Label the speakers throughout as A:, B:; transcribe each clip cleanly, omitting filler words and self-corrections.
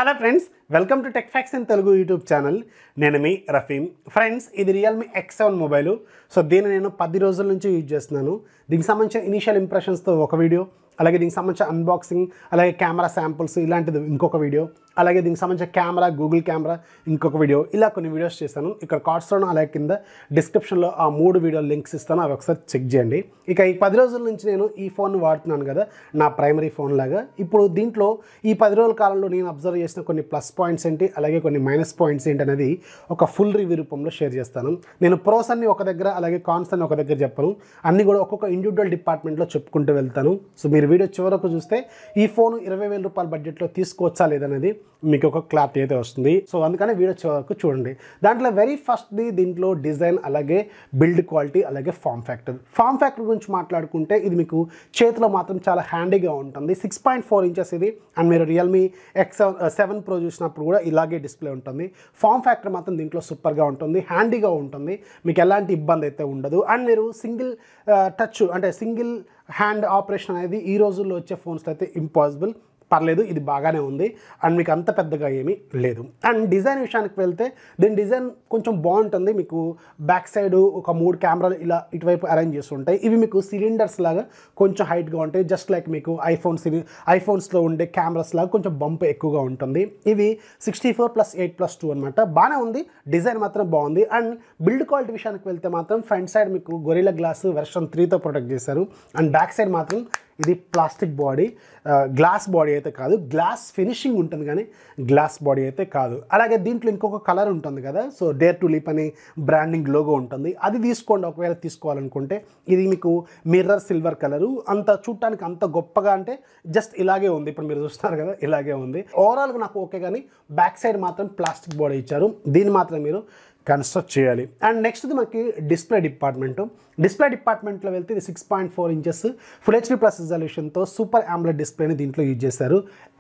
A: Hello friends, welcome to TechFacts in Telugu YouTube channel. Name Rafee. Friends, ఇది Realme X7 mobile. So దీన్ని నేను 10 రోజుల నుంచి use చేస్తున్నాను. దీనికి సంబంధించిన ఇనిషియల్ ఇంప్రెషన్స్ తో ఒక వీడియో, అలాగే దీనికి సంబంధించిన అన్బాక్సింగ్, అలాగే కెమెరా శాంపుల్స్ ఇలాంటిది ఇంకొక వీడియో, అలాగే దీనికి సంబంధించిన కెమెరా గూగుల్ కెమెరా ఇంకొక వీడియో, ఇలా కొన్ని వీడియోస్ చేశాను. ఇక్కడ కార్డ్స్లోనూ అలాగే కింద డిస్క్రిప్షన్లో ఆ 3 వీడియో లింక్స్ ఇస్తాను, అవి ఒకసారి చెక్ చేయండి. ఇక ఈ 10 రోజుల నుంచి నేను ఈ ఫోన్ వాడుతున్నాను కదా, నా ప్రైమరీ ఫోన్ లాగా. ఇప్పుడు దీంట్లో ఈ 10 రోజుల కాలంలో నేను అబ్జర్వ్ చేసిన కొన్ని ప్లస్ పాయింట్స్ ఏంటి, అలాగే కొన్ని మైనస్ పాయింట్స్ ఏంటి అనేది ఒక ఫుల్ రివ్యూ రూపంలో షేర్ చేస్తాను. నేను ప్రోస్ అన్ని ఒక దగ్గర, అలాగే కాన్స్ అన్ని ఒక దగ్గర చెప్పను, అన్ని కూడా ఒక్కొక్క ఇండివిజువల్ డిపార్ట్మెంట్లో చెప్పుకుంటూ వెళ్తాను. సో మీరు వీడియో చివరకు చూస్తే ఈ ఫోన్ 20,000 రూపాయల బడ్జెట్లో తీసుకోవచ్చా లేదనేది మీకు ఒక క్లారిటీ అయితే వస్తుంది. సో అందుకని వీడియో చివరకు చూడండి. దాంట్లో వెరీ ఫస్ట్ది దీంట్లో డిజైన్, అలాగే బిల్డ్ క్వాలిటీ, అలాగే ఫామ్ ఫ్యాక్టర్ గురించి మాట్లాడుకుంటే ఇది మీకు చేతిలో మాత్రం చాలా హ్యాండీగా ఉంటుంది. 6.4 ఇంచెస్ ఇది. అండ్ మీరు రియల్మీ X7 Pro చూసినప్పుడు కూడా ఇలాగే డిస్ప్లే ఉంటుంది. ఫామ్ ఫ్యాక్టర్ మాత్రం దీంట్లో సూపర్గా ఉంటుంది, హ్యాండీగా ఉంటుంది, మీకు ఎలాంటి ఇబ్బంది అయితే ఉండదు. అండ్ మీరు సింగిల్ టచ్ అంటే సింగిల్ హ్యాండ్ ఆపరేషన్ అనేది ఈ రోజుల్లో వచ్చే ఫోన్స్లో అయితే ఇంపాసిబుల్. పర్లేదు, ఇది బాగానే ఉంది. అండ్ మీకు అంత పెద్దగా ఏమీ లేదు. అండ్ డిజైన్ విషయానికి వెళ్తే దీని డిజైన్ కొంచెం బాగుంటుంది. మీకు బ్యాక్ సైడ్ ఒక 3 కెమెరాలు ఇలా ఇటువైపు అరేంజ్ చేసి ఉంటాయి. ఇవి మీకు సిలిండర్స్ లాగా కొంచెం హైట్గా ఉంటాయి, జస్ట్ లైక్ మీకు ఐఫోన్స్లో ఉండే కెమెరాస్ లాగా కొంచెం బంప్ ఎక్కువగా ఉంటుంది. ఇవి 64+8+2 అనమాట. బాగానే ఉంది, డిజైన్ మాత్రం బాగుంది. అండ్ బిల్డ్ క్వాలిటీ విషయానికి వెళ్తే మాత్రం ఫ్రంట్ సైడ్ మీకు గొరిల్లా గ్లాస్ వెర్షన్ 3తో ప్రొటెక్ట్ చేశారు. అండ్ బ్యాక్ సైడ్ మాత్రం ఇది ప్లాస్టిక్ బాడీ, గ్లాస్ బాడీ అయితే కాదు, గ్లాస్ ఫినిషింగ్ ఉంటుంది కానీ గ్లాస్ బాడీ అయితే కాదు. అలాగే దీంట్లో ఇంకొక కలర్ ఉంటుంది కదా, సో డేర్ టు లీప్ అని బ్రాండింగ్ లోగో ఉంటుంది, అది తీసుకోండి ఒకవేళ తీసుకోవాలనుకుంటే. ఇది మీకు మిర్రర్ సిల్వర్ కలరు, అంత చూడటానికి అంత గొప్పగా అంటే జస్ట్ ఇలాగే ఉంది. ఇప్పుడు మీరు చూస్తున్నారు కదా, ఇలాగే ఉంది. ఓవరాల్గా నాకు ఓకే, కానీ బ్యాక్ సైడ్ మాత్రం ప్లాస్టిక్ బాడీ ఇచ్చారు, దీన్ని మాత్రం మీరు కన్స్ట్రక్ట్ చేయాలి. అండ్ నెక్స్ట్ మనకి డిస్ప్లే డిపార్ట్మెంట్లో వెళ్తే ఇది 6.4 ఇంచెస్ ఫుల్ హెచ్డీ ప్లస్ రిజల్యూషన్తో సూపర్ AMOLED డిస్ప్లేని దీంట్లో యూజ్ చేశారు.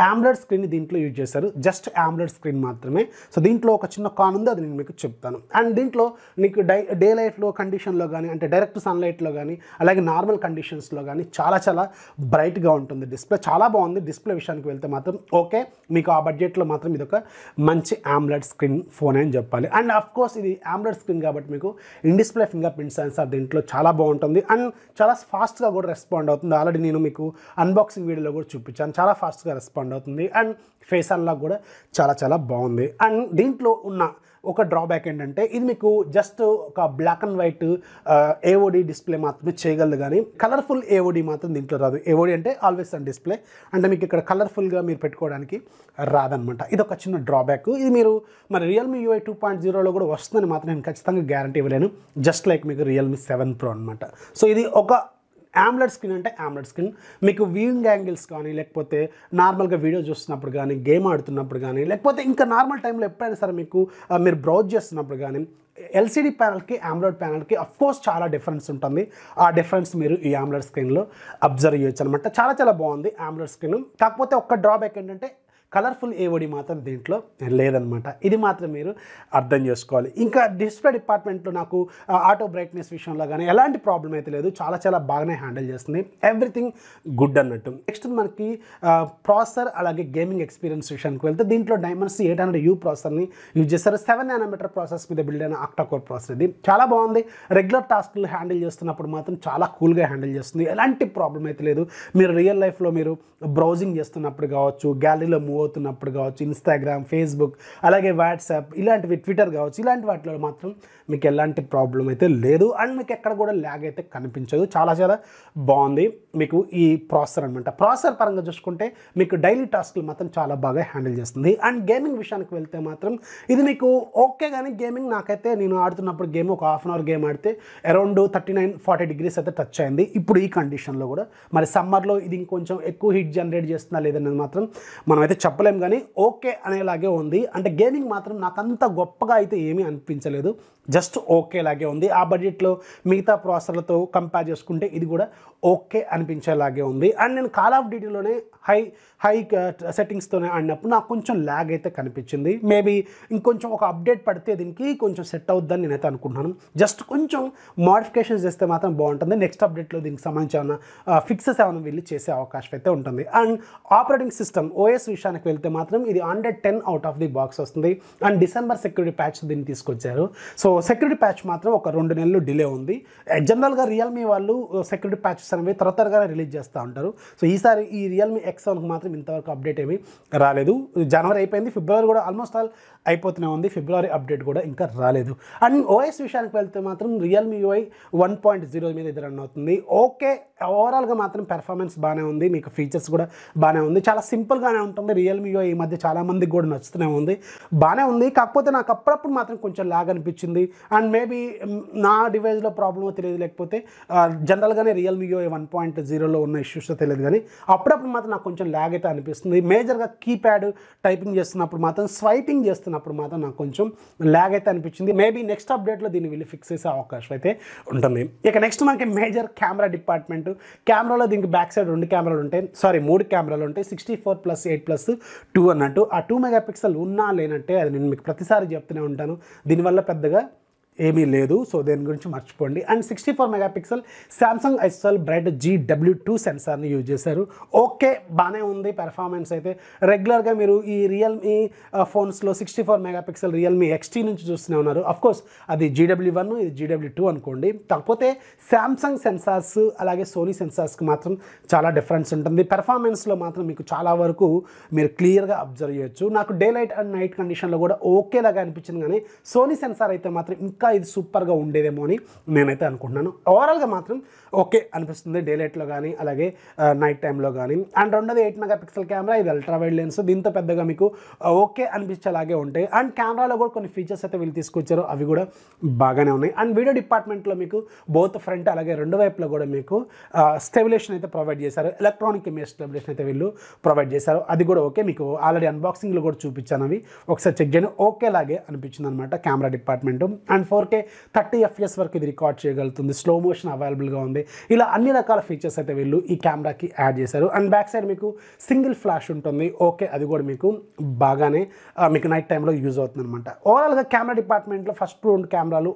A: AMOLED స్క్రీన్ని దీంట్లో యూజ్ చేశారు, జస్ట్ AMOLED స్క్రీన్ మాత్రమే. సో దీంట్లో ఒక చిన్న కాన్ ఉంది, అది నేను మీకు చెప్తాను. అండ్ దీంట్లో మీకు డే లైట్లో కండిషన్లో కానీ, అంటే డైరెక్ట్ సన్లైట్లో కానీ, అలాగే నార్మల్ కండిషన్స్లో కానీ చాలా బ్రైట్గా ఉంటుంది డిస్ప్లే. చాలా బాగుంది. డిస్ప్లే విషయానికి వెళ్తే మాత్రం ఓకే, మీకు ఆ బడ్జెట్లో మాత్రం ఇది ఒక మంచి AMOLED స్క్రీన్ ఫోన్ అని చెప్పాలి. అండ్ ఆఫ్ కోర్స్ ఇది AMOLED స్క్రీన్ కాబట్టి మీకు in display finger print censor దీంట్లో చాలా బాగుంటుంది. అండ్ చాలా ఫాస్ట్గా కూడా రెస్పాండ్ అవుతుంది. ఆల్రెడీ నేను మీకు అన్బాక్సింగ్ వీడియోలో కూడా చూపించాను, చాలా ఫాస్ట్గా రెస్పాండ్ అవుతుంది. అండ్ ఫేస్ అన్లాక్ కూడా చాలా బాగుంది. అండ్ దీంట్లో ఉన్న ఒక డ్రాబ్యాక్ ఏంటంటే ఇది మీకు జస్ట్ ఒక black and white AOD display మాత్రమే చేయగలదు, కానీ కలర్ఫుల్ AOD మాత్రం దీంట్లో రాదు. AOD అంటే ఆల్వేస్ ఆన్ డిస్ప్లే, అంటే మీకు ఇక్కడ కలర్ఫుల్గా మీరు పెట్టుకోవడానికి రాదనమాట. ఇది ఒక చిన్న డ్రాబ్యాక్. ఇది మీరు మరి Realme UI 2.0లో కూడా వస్తుందని మాత్రం నేను ఖచ్చితంగా గ్యారంటీ ఇవ్వలేను, జస్ట్ లైక్ మీకు Realme 7 Pro అనమాట. సో ఇది ఒక AMOLED స్క్రీన్ అంటే AMOLED స్క్రీన్. మీకు వ్యూయింగ్ యాంగిల్స్ కానీ, లేకపోతే నార్మల్గా వీడియో చూస్తున్నప్పుడు కానీ, గేమ్ ఆడుతున్నప్పుడు కానీ, లేకపోతే ఇంకా నార్మల్ టైంలో ఎప్పుడైనా సరే మీకు మీరు బ్రౌజ్ చేస్తున్నప్పుడు కానీ, LCD ప్యానల్కి AMOLED ప్యానల్కి అఫ్కోర్స్ చాలా డిఫరెన్స్ ఉంటుంది. ఆ డిఫరెన్స్ మీరు ఈ AMOLED స్క్రీన్లో అబ్జర్వ్ చేయొచ్చు అనమాట. చాలా బాగుంది AMOLED స్క్రీన్. కాకపోతే ఒక్క డ్రాబ్యాక్ ఏంటంటే కలర్ఫుల్ AOD మాత్రం దీంట్లో లేదనమాట. ఇది మాత్రం మీరు అర్థం చేసుకోవాలి. ఇంకా డిస్ప్లే డిపార్ట్మెంట్లో నాకు ఆటో బ్రైట్నెస్ విషయంలో కానీ ఎలాంటి ప్రాబ్లం అయితే లేదు, చాలా బాగానే హ్యాండిల్ చేస్తుంది. ఎవ్రీథింగ్ గుడ్ అన్నట్టు. నెక్స్ట్ మనకి ప్రాసెసర్, అలాగే గేమింగ్ ఎక్స్పీరియన్స్ విషయానికి వెళ్తే దీంట్లో Dimensity 800U ప్రాసెసర్ని యూజ్ చేస్తారు. 7 nanometer ప్రాసెస్ మీద బిల్డ్ అయిన ఆక్టాకోర్ ప్రాసెసర్. ఇది చాలా బాగుంది. రెగ్యులర్ టాస్క్లు హ్యాండిల్ చేస్తున్నప్పుడు మాత్రం చాలా కూల్గా హ్యాండిల్ చేస్తుంది, ఎలాంటి ప్రాబ్లం అయితే లేదు. మీరు రియల్ లైఫ్లో మీరు బ్రౌజింగ్ చేస్తున్నప్పుడు కావచ్చు, గ్యాలరీలో మూవ్ అవుతున్నప్పుడు కావచ్చు, ఇన్స్టాగ్రామ్, ఫేస్బుక్, అలాగే వాట్సాప్, ఇలాంటివి ట్విట్టర్ కావచ్చు, ఇలాంటి వాటిలో మాత్రం మీకు ఎలాంటి ప్రాబ్లం అయితే లేదు. అండ్ మీకు ఎక్కడ కూడా ల్యాగ్ అయితే కనిపించదు. చాలా బాగుంది మీకు ఈ ప్రాసెసర్ అనమాట. ప్రాసెసర్ పరంగా చూసుకుంటే మీకు డైలీ టాస్క్లు మాత్రం చాలా బాగా హ్యాండిల్ చేస్తుంది. అండ్ గేమింగ్ విషయానికి వెళ్తే మాత్రం ఇది మీకు ఓకే, కానీ గేమింగ్ నాకైతే నేను ఆడుతున్నప్పుడు గేమ్ ఒక హాఫ్ అన్ అవర్ గేమ్ ఆడితే అరౌండ్ 39-40 degrees అయితే టచ్ అయింది ఇప్పుడు ఈ కండిషన్లో కూడా. మరి సమ్మర్లో ఇది ఇంకొంచెం ఎక్కువ హీట్ జనరేట్ చేస్తుందా లేదనేది మాత్రం మనం అయితే చెప్పలేం, కానీ ఓకే అనేలాగే ఉంది. అంటే గేమింగ్ మాత్రం నాకు అంత గొప్పగా అయితే ఏమీ అనిపించలేదు, జస్ట్ ఓకే లాగే ఉంది. ఆ బడ్జెట్లో మిగతా ప్రాసెసర్లతో కంపేర్ చేసుకుంటే ఇది కూడా ఓకే అనిపించేలాగే ఉంది. అండ్ నేను కాల్ ఆఫ్ డ్యూటీలోనే హై సెట్టింగ్స్తోనే ఆడినప్పుడు నాకు కొంచెం ల్యాగ్ అయితే కనిపించింది. మేబీ ఇంకొంచెం ఒక అప్డేట్ పడితే దీనికి కొంచెం సెట్ అవుద్దని నేనైతే అనుకుంటున్నాను. జస్ట్ కొంచెం మోడిఫికేషన్స్ చేస్తే మాత్రం బాగుంటుంది. నెక్స్ట్ అప్డేట్లో దీనికి సంబంధించిన ఫిక్సెస్ ఏమైనా వెళ్ళి చేసే అవకాశం అయితే ఉంటుంది. అండ్ ఆపరేటింగ్ సిస్టమ్ OS విషయానికి విషయానికి వెళ్తే మాత్రం ఇది 110 అవుట్ ఆఫ్ ది బాక్స్ వస్తుంది. అండ్ డిసెంబర్ సెక్యూరిటీ ప్యాచ్ దీన్ని తీసుకొచ్చారు. సో సెక్యూరిటీ ప్యాచ్ మాత్రం ఒక 2 నెలలు డిలే ఉంది. జనరల్గా రియల్మీ వాళ్ళు సెక్యూరిటీ ప్యాచెస్ అనేవి త్వరగా రిలీజ్ చేస్తూ ఉంటారు. సో ఈసారి ఈ రియల్మీ X7కి మాత్రం ఇంతవరకు అప్డేట్ ఏమీ రాలేదు. జనవరి అయిపోయింది, ఫిబ్రవరి కూడా ఆల్మోస్ట్ ఆల్ అయిపోతూనే ఉంది, ఫిబ్రవరి అప్డేట్ కూడా ఇంకా రాలేదు. అండ్ ఓఎస్ విషయానికి వెళ్తే మాత్రం రియల్మీ UI 1.0 మీద ఇది రన్ అవుతుంది. ఓకే, ఓవరాల్గా మాత్రం పెర్ఫార్మెన్స్ బాగానే ఉంది, మీకు ఫీచర్స్ కూడా బాగానే ఉంది, చాలా సింపుల్గానే ఉంటుంది. రియల్మీ UI ఈ మధ్య చాలామందికి కూడా నచ్చుతూనే ఉంది, బాగానే ఉంది. కాకపోతే నాకు అప్పుడప్పుడు మాత్రం కొంచెం ల్యాగ్ అనిపించింది. అండ్ మేబీ నా డివైస్లో ప్రాబ్లమో తెలియదు, లేకపోతే జనరల్గానే రియల్మీ UI 1.0లో ఉన్న ఇష్యూస్ తెలియదు, కానీ అప్పుడప్పుడు మాత్రం నాకు కొంచెం ల్యాగ్ అయితే అనిపిస్తుంది. మేజర్గా కీప్యాడ్ టైపింగ్ చేస్తున్నప్పుడు మాత్రం, స్వైపింగ్ చేస్తున్నప్పుడు మాత్రం నాకు కొంచెం ల్యాగ్ అయితే అనిపించింది. మేబీ నెక్స్ట్ అప్డేట్లో దీన్ని వీళ్ళు ఫిక్స్ చేసే అవకాశం అయితే ఉంటుంది. ఇక నెక్స్ట్ మనకి మేజర్ కెమెరా డిపార్ట్మెంట్. కెమెరాలో దీనికి బ్యాక్ సైడ్ 2 కెమెరాలు ఉంటాయి, 3 కెమెరాలు ఉంటాయి, 64+8+2 అన్నట్టు. ఆ 2 మెగాపిక్సెల్ ఉన్నా లేనట్టే, అది నేను మీకు ప్రతిసారి చెప్తూనే ఉంటాను, దీనివల్ల పెద్దగా ఏమీ లేదు, సో దేని గురించి మర్చిపోండి. And 64 megapixel Samsung ISOCELL bright GW2 సెన్సార్ని యూజ్ చేశారు. ఓకే, బాగానే ఉంది పెర్ఫార్మెన్స్ అయితే. రెగ్యులర్గా మీరు ఈ రియల్మీ ఫోన్స్లో 64 మెగాపిక్సెల్ రియల్మీ XT నుంచి చూస్తూనే ఉన్నారు. అఫ్కోర్స్ అది GW1, ఇది GW2 అనుకోండి. కాకపోతే శాంసంగ్ సెన్సార్స్ అలాగే సోనీ సెన్సార్స్కి మాత్రం చాలా డిఫరెన్స్ ఉంటుంది. పెర్ఫార్మెన్స్లో మాత్రం మీకు చాలా వరకు మీరు క్లియర్గా అబ్జర్వ్ చేయొచ్చు. నాకు డే లైట్ అండ్ నైట్ కండిషన్లో కూడా ఓకేలాగా అనిపించింది, కానీ సోనీ సెన్సార్ అయితే మాత్రం ఇంకా ఇది సూపర్గా ఉండేదేమో అని నేనైతే అనుకుంటున్నాను. ఓవరాల్గా మాత్రం ఓకే అనిపిస్తుంది డే లైట్లో కానీ అలాగే నైట్ టైంలో కానీ. అండ్ రెండోది 8 మెగాపిక్సెల్ కెమెరా, ఇది అల్ట్రా వైడ్ లెన్స్, దీంతో పెద్దగా మీకు ఓకే అనిపించేలాగే ఉంటాయి. అండ్ కెమెరాలో కూడా కొన్ని ఫీచర్స్ అయితే వీళ్ళు తీసుకొచ్చారు, అవి కూడా బాగానే ఉన్నాయి. అండ్ వీడియో డిపార్ట్మెంట్లో మీకు బోత్ ఫ్రంట్ అలాగే రెండు వైపులో కూడా మీకు స్టెబిలేషన్ అయితే ప్రొవైడ్ చేశారు. ఎలక్ట్రానిక్ ఇమేజ్ స్టెబిలేషన్ అయితే వీళ్ళు ప్రొవైడ్ చేశారు, అది కూడా ఓకే. మీకు ఆల్రెడీ అన్బాక్సింగ్లో కూడా చూపించాను, అవి ఒకసారి చెక్ చేయండి. ఓకేలాగే అనిపించింది అనమాట camera department. And 4K 30 FPS వరకు ఇది రికార్డ్ చేయగలుగుతుంది, స్లో మోషన్ అవైలబుల్గా ఉంది. ఇలా అన్ని రకాల ఫీచర్స్ అయితే వీళ్ళు ఈ కెమెరాకి యాడ్ చేశారు. అండ్ బ్యాక్ సైడ్ మీకు సింగిల్ ఫ్లాష్ ఉంటుంది, ఓకే, అది కూడా మీకు బాగానే మీకు నైట్ టైంలో యూజ్ అవుతుంది అనమాట. ఓవరాల్గా కెమెరా డిపార్ట్మెంట్లో ఫస్ట్ 2 కెమెరాలు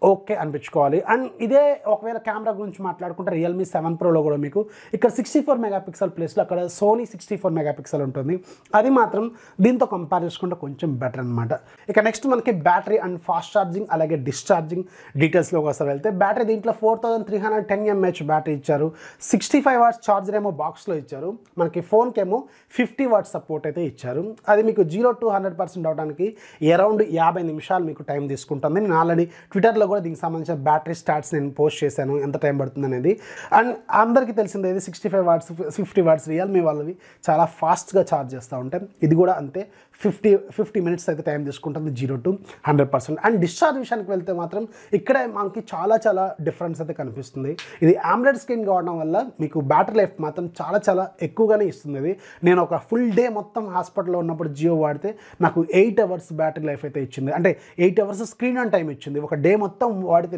A: ఓకే అనిపించుకోవాలి. అండ్ ఇదే ఒకవేళ కెమెరా గురించి మాట్లాడుకుంటే రియల్మీ 7 Proలో కూడా మీకు ఇక్కడ 64 మెగాపిక్సెల్ ప్లేస్లో అక్కడ సోనీ 64 మెగాపిక్సెల్ ఉంటుంది, అది మాత్రం దీంతో కంపేర్ చేసుకుంటే కొంచెం బెటర్ అనమాట. ఇక నెక్స్ట్ మనకి బ్యాటరీ అండ్ ఫాస్ట్ ఛార్జింగ్ అలాగే డిశ్చార్జింగ్ డీటెయిల్స్లో ఒకసారి వెళ్తే, బ్యాటరీ దీంట్లో 4310 mAh బ్యాటరీ ఇచ్చారు. 65 వాట్స్ ఛార్జర్ ఏమో బాక్స్లో ఇచ్చారు, మనకి ఫోన్కి ఏమో 50 వాట్స్ సపోర్ట్ అయితే ఇచ్చారు. అది మీకు 0 to 100% అవడానికి అరౌండ్ 50 నిమిషాలు మీకు టైం తీసుకుంటుంది. నేను ఆల్రెడీ ట్విట్టర్లో కూడా దీనికి సంబంధించిన బ్యాటరీ స్టాట్స్ నేను పోస్ట్ చేశాను, ఎంత టైం పడుతుంది అనేది. అండ్ అందరికీ తెలిసిందే, ఇది 65 వాట్స్ 50 వాట్స్ రియల్మీ వాళ్ళవి చాలా ఫాస్ట్గా ఛార్జ్ చేస్తూ ఉంటాయి, ఇది కూడా అంతే 50 మినిట్స్ అయితే టైం తీసుకుంటుంది 0 to 100%. అండ్ డిశ్చార్జ్ విషయానికి వెళ్తే మాత్రం ఇక్కడే మనకి చాలా డిఫరెన్స్ అయితే కనిపిస్తుంది. ఇది ఆమ్లెడ్ స్క్రీన్ కావడం వల్ల మీకు బ్యాటరీ లైఫ్ మాత్రం చాలా ఎక్కువగానే ఇస్తుంది. ఇది నేను ఒక ఫుల్ డే మొత్తం హాస్పిటల్లో ఉన్నప్పుడు జియో వాడితే నాకు 8 అవర్స్ బ్యాటరీ లైఫ్ అయితే ఇచ్చింది, అంటే 8 అవర్స్ స్క్రీన్ ఆన్ టైం ఇచ్చింది. ఒక డే మొత్తం వాడితే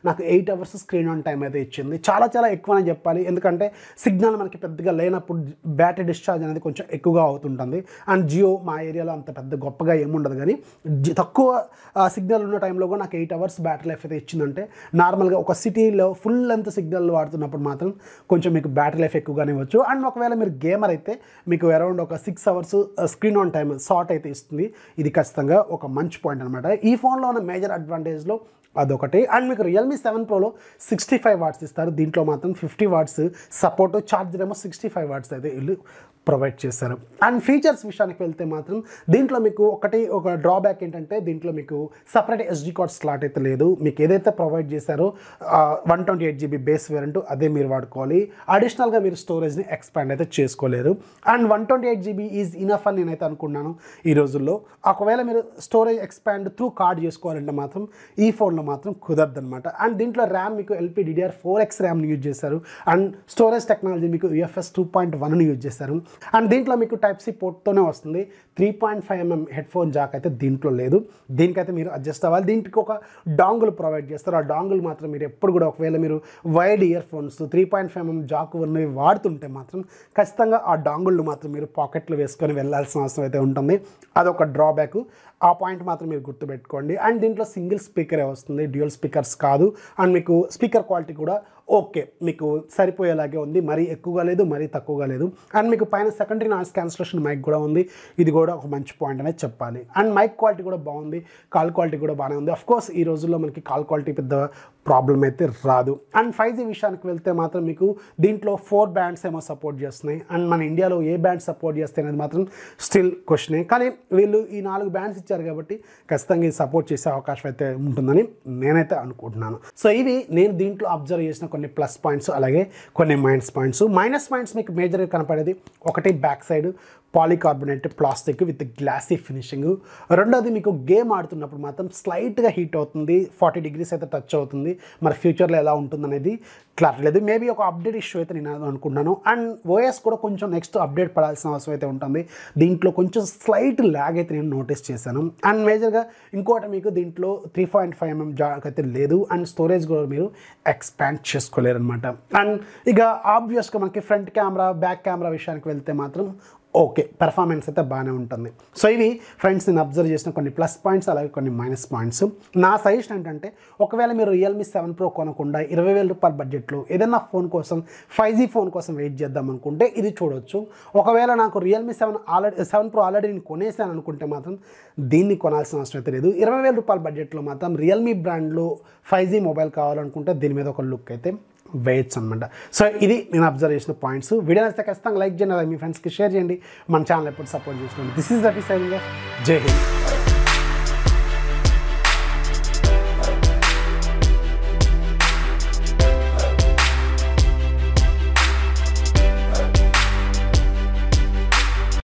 A: నాకు 8 అవర్స్ స్క్రీన్ ఆన్ టైం అయితే ఇచ్చింది. చాలా ఎక్కువ అని చెప్పాలి, ఎందుకంటే సిగ్నల్ మనకి పెద్దగా లేనప్పుడు బ్యాటరీ డిశ్చార్జ్ అనేది కొంచెం ఎక్కువగా అవుతుంటుంది. అండ్ జియో మా ఏరియాలో అంత పెద్ద గొప్పగా ఏముండదు, కానీ తక్కువ సిగ్నల్ ఉన్న టైంలో కూడా నాకు 8 అవర్స్ బ్యాటరీ లైఫ్ అయితే ఇచ్చిందంటే, నార్మల్గా ఒక సిటీలో ఫుల్ లెంత్ సిగ్నల్ వాడుతున్నప్పుడు మాత్రం కొంచెం మీకు బ్యాటరీ లైఫ్ ఎక్కువగానే ఇవ్వచ్చు. అండ్ ఒకవేళ మీరు గేమర్ అయితే మీకు అరౌండ్ ఒక 6 hours screen on time short అయితే ఇస్తుంది. ఇది ఖచ్చితంగా ఒక మంచి పాయింట్ అనమాట. ఈ ఫోన్లో ఉన్న మేజర్ అడ్వాంటేజ్లో అదొకటి. అండ్ మీకు రియల్మీ 7 Proలో 65 వాట్స్ ఇస్తారు, దీంట్లో మాత్రం 50 వాట్స్ సపోర్ట్, ఛార్జర్ ఏమో 65 వాట్స్ అయితే వీళ్ళు ప్రొవైడ్ చేస్తారు. అండ్ ఫీచర్స్ విషయానికి వెళ్తే మాత్రం దీంట్లో మీకు ఒక డ్రాబ్యాక్ ఏంటంటే, దీంట్లో మీకు సపరేట్ SD కార్డ్ స్లాట్ అయితే లేదు. మీకు ఏదైతే ప్రొవైడ్ చేశారో 128GB బేస్ వేరియంట్ అదే మీరు వాడుకోవాలి. అడిషనల్గా మీరు స్టోరేజ్ని ఎక్స్పాండ్ అయితే చేసుకోలేరు. అండ్ 128GB ఈజ్ ఇనఫ్ అని నేనైతే అనుకున్నాను ఈ రోజుల్లో. ఒకవేళ మీరు స్టోరేజ్ ఎక్స్పాండ్ త్రూ కార్డ్ చేసుకోవాలంటే మాత్రం ఈ ఫోన్లో మాత్రం కుదరదు అనమాట. అండ్ దీంట్లో ర్యామ్ మీకు LPDDR4X ర్యామ్ని యూజ్ చేశారు. అండ్ స్టోరేజ్ టెక్నాలజీ మీకు UFS 2.1ని యూజ్ చేశారు. అండ్ దీంట్లో మీకు Type-C పోర్ట్తోనే వస్తుంది. 3.5mm హెడ్ ఫోన్ జాక్ అయితే దీంట్లో లేదు, దీనికైతే మీరు అడ్జస్ట్ అవ్వాలి. దీనికి ఒక డాంగుల్ ప్రొవైడ్ చేస్తారు, ఆ డాంగుల్ మాత్రం మీరు ఎప్పుడు కూడా ఒకవేళ మీరు wide ear phones 3.5mm Jack ఉన్నవి వాడుతుంటే మాత్రం ఖచ్చితంగా ఆ డాంగుల్ని మాత్రం మీరు పాకెట్లో వేసుకొని వెళ్ళాల్సిన అవసరం అయితే ఉంటుంది, అదొక డ్రాబ్యాక్. ఆ పాయింట్ మాత్రం మీరు గుర్తుపెట్టుకోండి. అండ్ దీంట్లో సింగిల్ స్పీకరే వస్తుంది, డ్యూయల్ స్పీకర్స్ కాదు. అండ్ మీకు స్పీకర్ క్వాలిటీ కూడా ఓకే మీకు సరిపోయేలాగే ఉంది, మరీ ఎక్కువగా లేదు మరీ తక్కువగా లేదు. అండ్ మీకు పైన సెకండరీ నాయిస్ క్యాన్సిలేషన్ మైక్ కూడా ఉంది, ఇది కూడా ఒక మంచి పాయింట్ అనేది చెప్పాలి. అండ్ మైక్ క్వాలిటీ కూడా బాగుంది, కాల్ క్వాలిటీ కూడా బాగానే ఉంది. అఫ్కోర్స్ ఈ రోజుల్లో మనకి కాల్ క్వాలిటీ పెద్ద ప్రాబ్లం అయితే రాదు. అండ్ 5G విషయానికి వెళ్తే మాత్రం మీకు దీంట్లో 4 బ్యాండ్స్ ఏమో సపోర్ట్ చేస్తున్నాయి. అండ్ మన ఇండియాలో ఏ బ్యాండ్ సపోర్ట్ చేస్తే అనేది మాత్రం స్టిల్ క్వశ్చనే. కానీ వీళ్ళు ఈ 4 బ్యాండ్స్ ఇచ్చారు కాబట్టి ఖచ్చితంగా ఇది సపోర్ట్ చేసే అవకాశం అయితే ఉంటుందని నేనైతే అనుకుంటున్నాను. సో ఇవి నేను దీంట్లో అబ్జర్వ్ చేసిన కొన్ని ప్లస్ పాయింట్స్, అలాగే కొన్ని మైనస్ పాయింట్స్. మైనస్ పాయింట్స్ మీకు మేజర్గా కనపడేది ఒకటి back side polycarbonate plastic with glossy finishing. రెండోది మీకు గేమ్ ఆడుతున్నప్పుడు మాత్రం స్లైట్గా హీట్ అవుతుంది, 40 degrees అయితే టచ్ అవుతుంది. మరి ఫ్యూచర్లో ఎలా ఉంటుందనేది క్లారిటీ లేదు. మేబీ ఒక అప్డేట్ ఇష్యూ అయితే నేను అనుకుంటున్నాను. అండ్ ఓఎస్ కూడా కొంచెం నెక్స్ట్ అప్డేట్ పడాల్సిన అవసరం అయితే ఉంటుంది. దీంట్లో కొంచెం స్లైట్ ల్యాగ్ అయితే నేను నోటీస్ చేశాను. అండ్ మేజర్గా ఇంకోటి మీకు దీంట్లో 3.5mm జాక్ అయితే లేదు. అండ్ స్టోరేజ్ కూడా మీరు ఎక్స్పాండ్ చేసుకోలేరు అనమాట. అండ్ ఇక ఆబ్వియస్గా మనకి ఫ్రంట్ కెమెరా బ్యాక్ కెమెరా విషయానికి వెళ్తే మాత్రం ఓకే, పెర్ఫార్మెన్స్ అయితే బాగానే ఉంటుంది. సో ఇవి ఫ్రెండ్స్ నేను అబ్జర్వ్ చేసిన కొన్ని ప్లస్ పాయింట్స్, అలాగే కొన్ని మైనస్ పాయింట్స్. నా సజెషన్ ఏంటంటే ఒకవేళ మీరు Realme 7 Pro కొనకుండా 20,000 రూపాయల బడ్జెట్లో ఏదైనా ఫోన్ కోసం 5G ఫోన్ కోసం వెయిట్ చేద్దాం అనుకుంటే ఇది చూడొచ్చు. ఒకవేళ నాకు Realme 7 Pro ఆల్రెడీ నేను కొనేసాను అనుకుంటే మాత్రం దీన్ని కొనాల్సిన అవసరం అయితే లేదు. 20,000 రూపాయల బడ్జెట్లో మాత్రం Realme బ్రాండ్లో 5G మొబైల్ కావాలనుకుంటే దీని మీద ఒక లుక్ అయితే వేయచ్చు అనమాట. సో ఇది నేను అబ్జర్వ్ చేసిన పాయింట్స్. వీడియో నచ్చితే ఖచ్చితంగా లైక్ చేయండి, అలాగే మీ ఫ్రెండ్స్కి షేర్ చేయండి. మన ఛానల్ ఎప్పుడు సపోర్ట్ చేస్తున్నాను. This is Rafi signing off. జై హింద్.